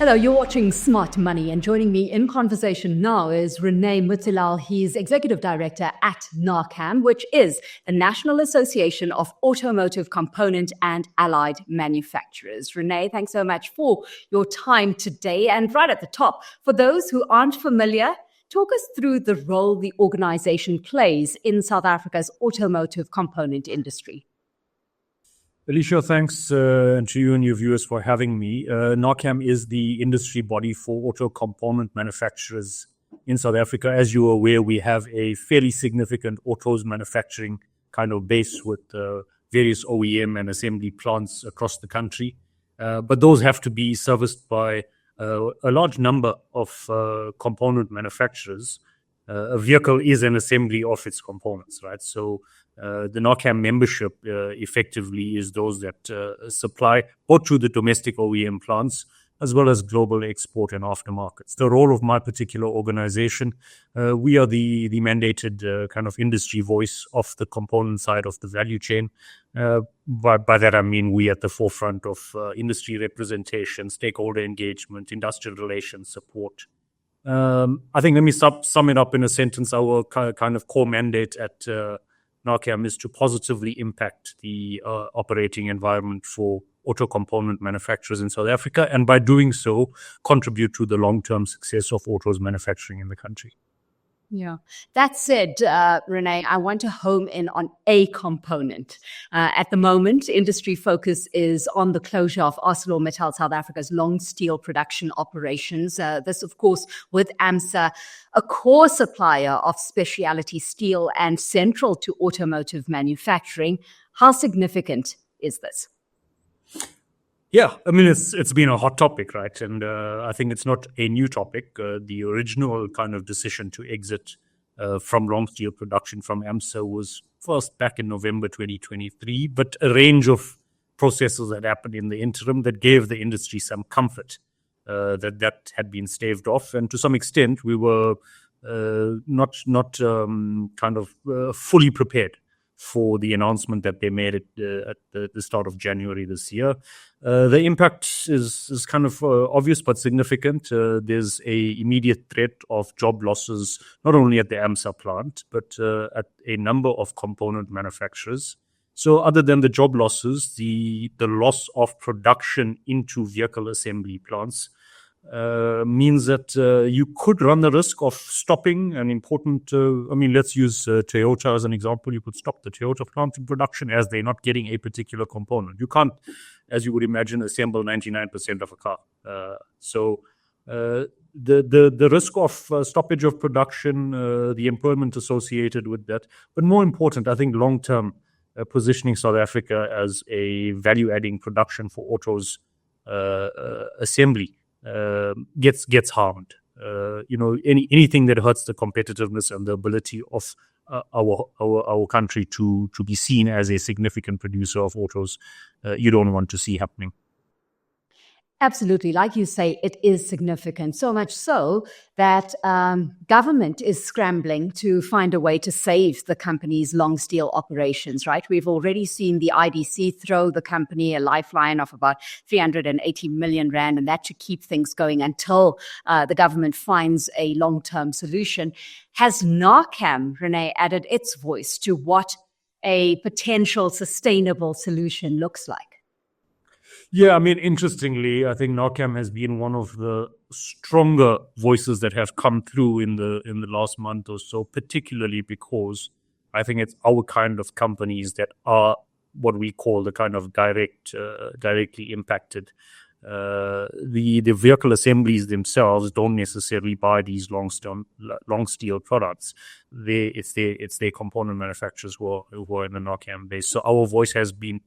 Hello, you're watching Smart Money, and joining me in conversation now is Renai Moothilal. He's Executive Director at Naacam, which is the National Association of Automotive Component and Allied Manufacturers. Renai, thanks so much for your time today. And right at the top, for those who aren't familiar, talk us through the role the organization plays in South Africa's automotive component industry. Alishia, thanks to you and your viewers for having me. Naacam is the industry body for auto component manufacturers in South Africa. As you're aware, we have a fairly significant autos manufacturing kind of base with various OEM and assembly plants across the country. But those have to be serviced by a large number of component manufacturers. A vehicle is an assembly of its components, right? So the Naacam membership effectively is those that supply both to the domestic OEM plants as well as global export and aftermarkets. The role of my particular organization, we are the mandated kind of industry voice of the component side of the value chain. By that I mean we at the forefront of industry representation, stakeholder engagement, industrial relations support. I think let me sum it up in a sentence. Our kind of core mandate at Naacam is to positively impact the operating environment for auto component manufacturers in South Africa, and by doing so, contribute to the long-term success of autos manufacturing in the country. Yeah. That said, Renai, I want to home in on a component. At the moment, industry focus is on the closure of ArcelorMittal South Africa's long steel production operations. This, of course, with AMSA, a core supplier of specialty steel and central to automotive manufacturing. How significant is this? Yeah, I mean, it's been a hot topic, right? And I think it's not a new topic. The original kind of decision to exit from long steel production from AMSA was first back in November 2023, but a range of processes that happened in the interim that gave the industry some comfort that had been staved off. And to some extent, we were not fully prepared for the announcement that they made at the start of January this year. The impact is kind of obvious but significant. There's a immediate threat of job losses, not only at the AMSA plant, but at a number of component manufacturers. So other than the job losses, the loss of production into vehicle assembly plants means that you could run the risk of stopping an important, let's use Toyota as an example. You could stop the Toyota plant in production as they're not getting a particular component. You can't, as you would imagine, assemble 99% of a car. So the risk of stoppage of production, the employment associated with that, but more important, I think long-term positioning South Africa as a value-adding production for autos assembly gets harmed. Anything that hurts the competitiveness and the ability of our country to be seen as a significant producer of autos, you don't want to see happening. Absolutely. Like you say, it is significant, so much so that government is scrambling to find a way to save the company's long steel operations, right? We've already seen the IDC throw the company a lifeline of about 380 million rand, and that should keep things going until the government finds a long-term solution. Has Naacam, Renai, added its voice to what a potential sustainable solution looks like? Yeah, I mean, interestingly, I think Naacam has been one of the stronger voices that have come through in the last month or so, particularly because I think it's our kind of companies that are what we call the kind of directly impacted. The vehicle assemblies themselves don't necessarily buy these long steel products. It's their component manufacturers who are in the Naacam base. So our voice has been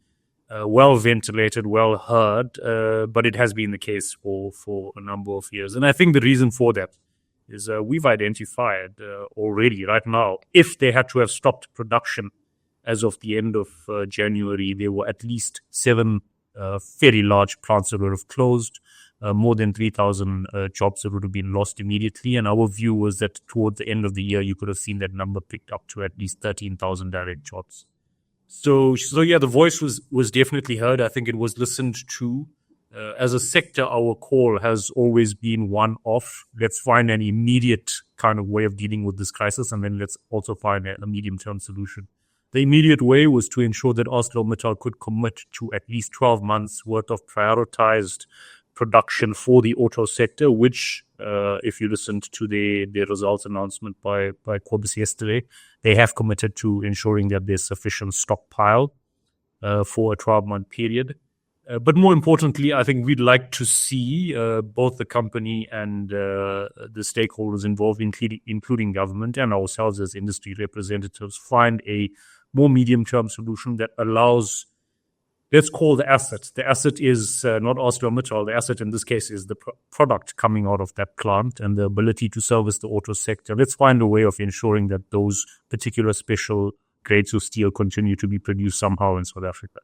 well ventilated, well heard, but it has been the case for a number of years. And I think the reason for that is we've identified already right now, if they had to have stopped production as of the end of January, there were at least 7 fairly large plants that would have closed, more than 3,000 jobs that would have been lost immediately. And our view was that towards the end of the year, you could have seen that number picked up to at least 13,000 direct jobs. So yeah, the voice was definitely heard. I think it was listened to. As a sector, our call has always been one of let's find an immediate kind of way of dealing with this crisis, and then let's also find a medium-term solution. The immediate way was to ensure that ArcelorMittal could commit to at least 12 months worth of prioritized production for the auto sector, which, if you listened to the results announcement by Corbis yesterday, they have committed to ensuring that there's sufficient stockpile for a 12-month period. But more importantly, I think we'd like to see both the company and the stakeholders involved, including government and ourselves as industry representatives, find a more medium-term solution that allows, let's call the asset. The asset is not ArcelorMittal. The asset in this case is the product coming out of that plant and the ability to service the auto sector. Let's find a way of ensuring that those particular special grades of steel continue to be produced somehow in South Africa.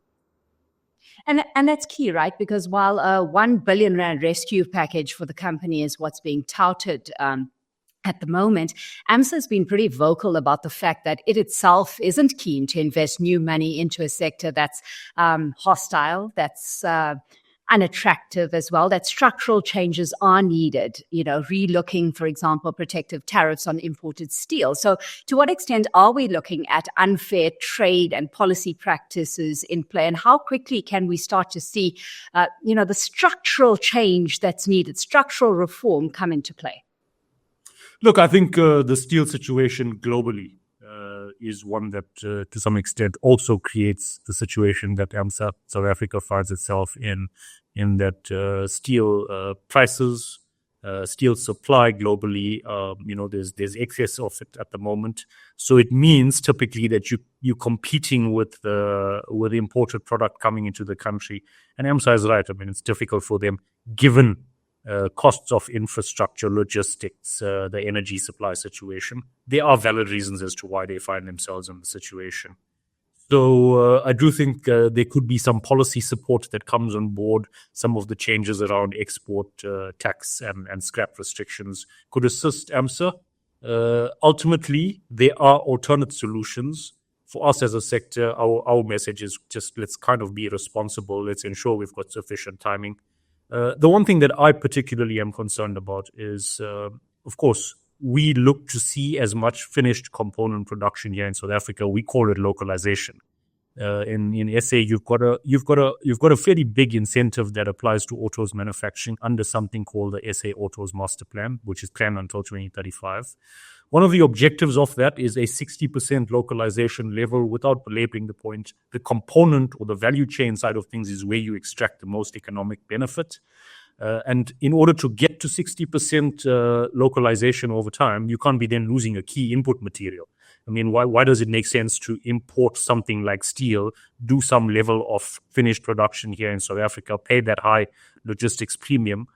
And that's key, right? Because while a 1 billion rand rescue package for the company is what's being touted at the moment, AMSA has been pretty vocal about the fact that it itself isn't keen to invest new money into a sector that's hostile, that's unattractive as well, that structural changes are needed, relooking, for example, protective tariffs on imported steel. So to what extent are we looking at unfair trade and policy practices in play, and how quickly can we start to see, the structural change that's needed, structural reform come into play? Look, I think the steel situation globally is one that, to some extent, also creates the situation that AMSA South Africa finds itself in that steel prices, steel supply globally, there's excess of it at the moment. So it means typically that you're competing with the imported product coming into the country. And AMSA is right. I mean, it's difficult for them given costs of infrastructure, logistics, the energy supply situation. There are valid reasons as to why they find themselves in the situation. So I do think there could be some policy support that comes on board. Some of the changes around export tax and scrap restrictions could assist AMSA. Ultimately, there are alternate solutions. For us as a sector, our message is just let's kind of be responsible. Let's ensure we've got sufficient timing. The one thing that I particularly am concerned about is, of course, we look to see as much finished component production here in South Africa. We call it localization. In SA, you've got a fairly big incentive that applies to autos manufacturing under something called the SA Autos Master Plan, which is planned until 2035. One of the objectives of that is a 60% localization level. Without belaboring the point, the component or the value chain side of things is where you extract the most economic benefit. And in order to get to 60% localization over time, you can't be then losing a key input material. I mean, why does it make sense to import something like steel, do some level of finished production here in South Africa, pay that high logistics premium,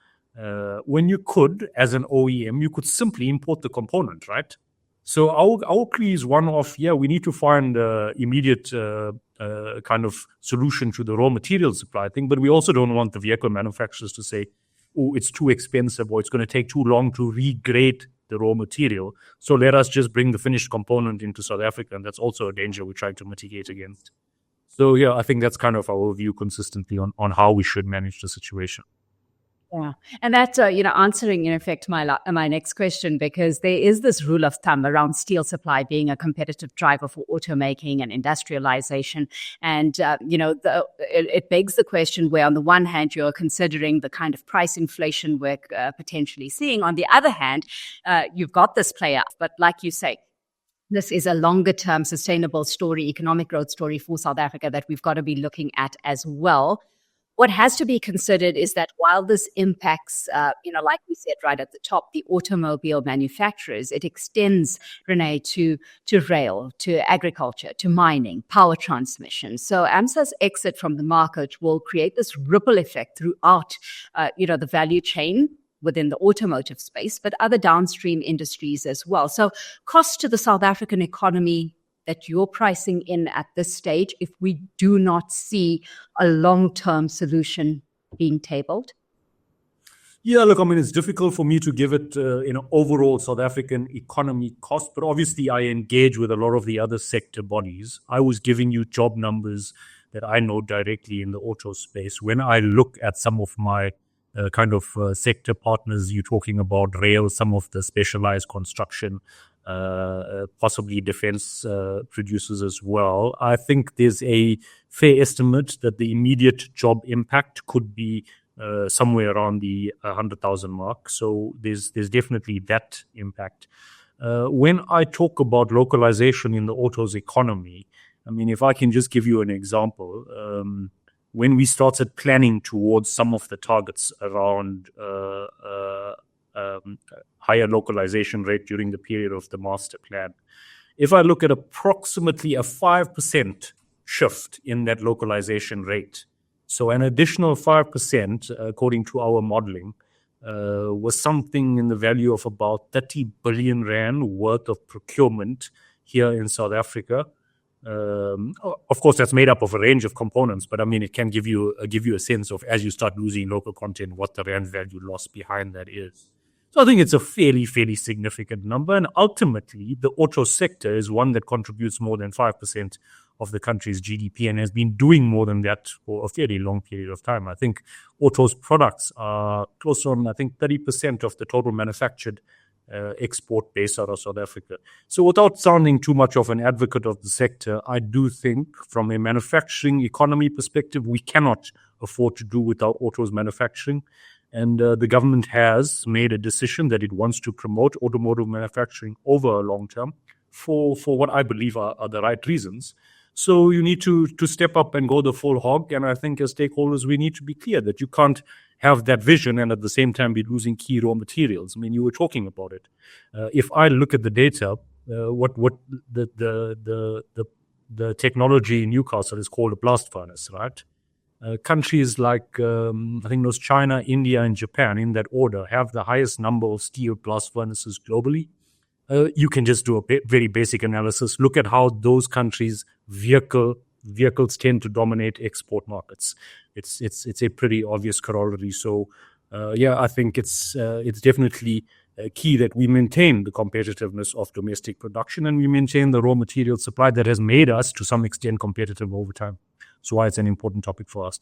when you could, as an OEM, you could simply import the component, right? So our plea is one of, we need to find immediate kind of solution to the raw material supply thing, but we also don't want the vehicle manufacturers to say, oh, it's too expensive or it's going to take too long to regrade the raw material. So let us just bring the finished component into South Africa, and that's also a danger we're trying to mitigate against. So, I think that's kind of our view consistently on how we should manage the situation. Yeah. And that, answering in effect my next question, because there is this rule of thumb around steel supply being a competitive driver for automaking and industrialization. And, it begs the question where on the one hand, you're considering the kind of price inflation we're potentially seeing. On the other hand, you've got this play out. But like you say, this is a longer term sustainable story, economic growth story for South Africa that we've got to be looking at as well. What has to be considered is that while this impacts, like we said right at the top, the automobile manufacturers, it extends, Renai, to rail, to agriculture, to mining, power transmission. So AMSA's exit from the market will create this ripple effect throughout, the value chain within the automotive space, but other downstream industries as well. So cost to the South African economy that you're pricing in at this stage if we do not see a long-term solution being tabled? Yeah, look, I mean, it's difficult for me to give it, overall South African economy cost, but obviously I engage with a lot of the other sector bodies. I was giving you job numbers that I know directly in the auto space. When I look at some of my sector partners, you're talking about rail, some of the specialized construction, possibly defense producers as well. I think there's a fair estimate that the immediate job impact could be somewhere around the 100,000 mark. So there's definitely that impact. When I talk about localization in the autos economy, I mean, if I can just give you an example, when we started planning towards some of the targets around higher localization rate during the period of the master plan, if I look at approximately a 5% shift in that localization rate, so an additional 5%, according to our modeling, was something in the value of about 30 billion rand worth of procurement here in South Africa. Of course, that's made up of a range of components, but I mean, it can give you a sense of, as you start losing local content, what the rand value loss behind that is. So I think it's a fairly significant number, and ultimately, the auto sector is one that contributes more than 5% of the country's GDP and has been doing more than that for a fairly long period of time. I think autos products are close on, 30% of the total manufactured export base out of South Africa. So without sounding too much of an advocate of the sector, I do think from a manufacturing economy perspective, we cannot afford to do without autos manufacturing. And the government has made a decision that it wants to promote automotive manufacturing over a long term for what I believe are the right reasons. So you need to step up and go the full hog. And I think as stakeholders, we need to be clear that you can't have that vision and at the same time be losing key raw materials. I mean, you were talking about it. If I look at the data, what the technology in Newcastle is called a blast furnace, right? Countries like, I think those China, India, and Japan, in that order, have the highest number of steel blast furnaces globally. You can just do a very basic analysis. Look at how those countries' vehicles tend to dominate export markets. It's a pretty obvious corollary. So, I think it's definitely key that we maintain the competitiveness of domestic production and we maintain the raw material supply that has made us, to some extent, competitive over time. So why it's an important topic for us.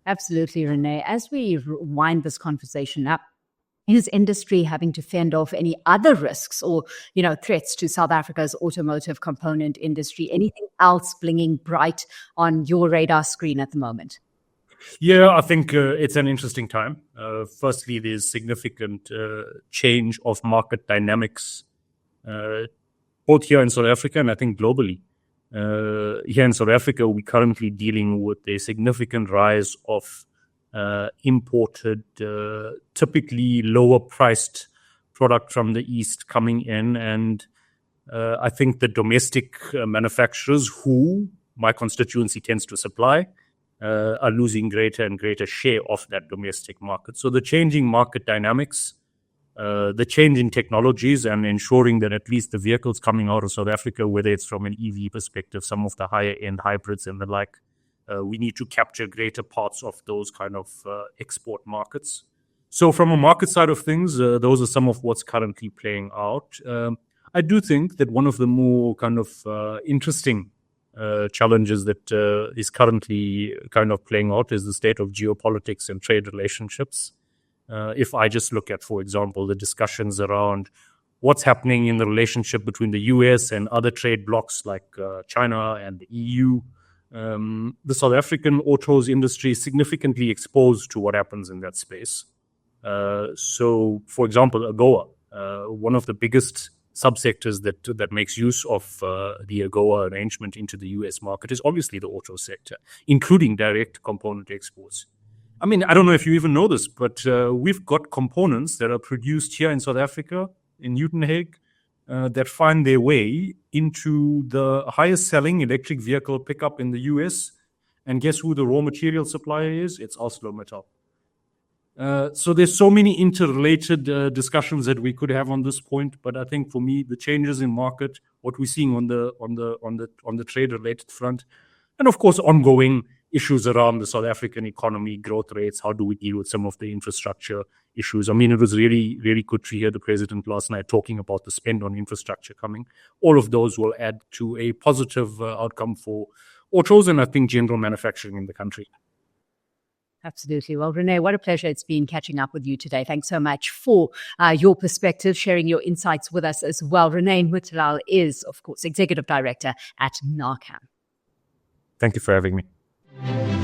Absolutely, Renai. As we wind this conversation up, is industry having to fend off any other risks or, threats to South Africa's automotive component industry? Anything else blinging bright on your radar screen at the moment? Yeah, I think it's an interesting time. Firstly, there's significant change of market dynamics, both here in South Africa and I think globally. Here in South Africa, we're currently dealing with a significant rise of imported, typically lower priced product from the East coming in. And I think the domestic manufacturers who my constituency tends to supply are losing greater and greater share of that domestic market. So the changing market dynamics, the change in technologies and ensuring that at least the vehicles coming out of South Africa, whether it's from an EV perspective, some of the higher end hybrids and the like, we need to capture greater parts of those kind of export markets. So from a market side of things, those are some of what's currently playing out. I do think that one of the more kind of interesting challenges that is currently kind of playing out is the state of geopolitics and trade relationships. If I just look at, for example, the discussions around what's happening in the relationship between the US and other trade blocs like China and the EU, the South African autos industry is significantly exposed to what happens in that space. So, for example, AGOA, one of the biggest subsectors that makes use of the AGOA arrangement into the US market is obviously the auto sector, including direct component exports. I mean, I don't know if you even know this, but we've got components that are produced here in South Africa, in Uitenhage, that find their way into the highest selling electric vehicle pickup in the US. And guess who the raw material supplier is? It's ArcelorMittal. So there's so many interrelated discussions that we could have on this point. But I think for me, the changes in market, what we're seeing on the trade related front, and of course, ongoing issues around the South African economy, growth rates, how do we deal with some of the infrastructure issues? I mean, it was really, really good to hear the president last night talking about the spend on infrastructure coming. All of those will add to a positive outcome for autos and I think general manufacturing in the country. Absolutely. Well, Renai, what a pleasure it's been catching up with you today. Thanks so much for your perspective, sharing your insights with us as well. Renai Moothilal is, of course, Executive Director at Naacam. Thank you for having me.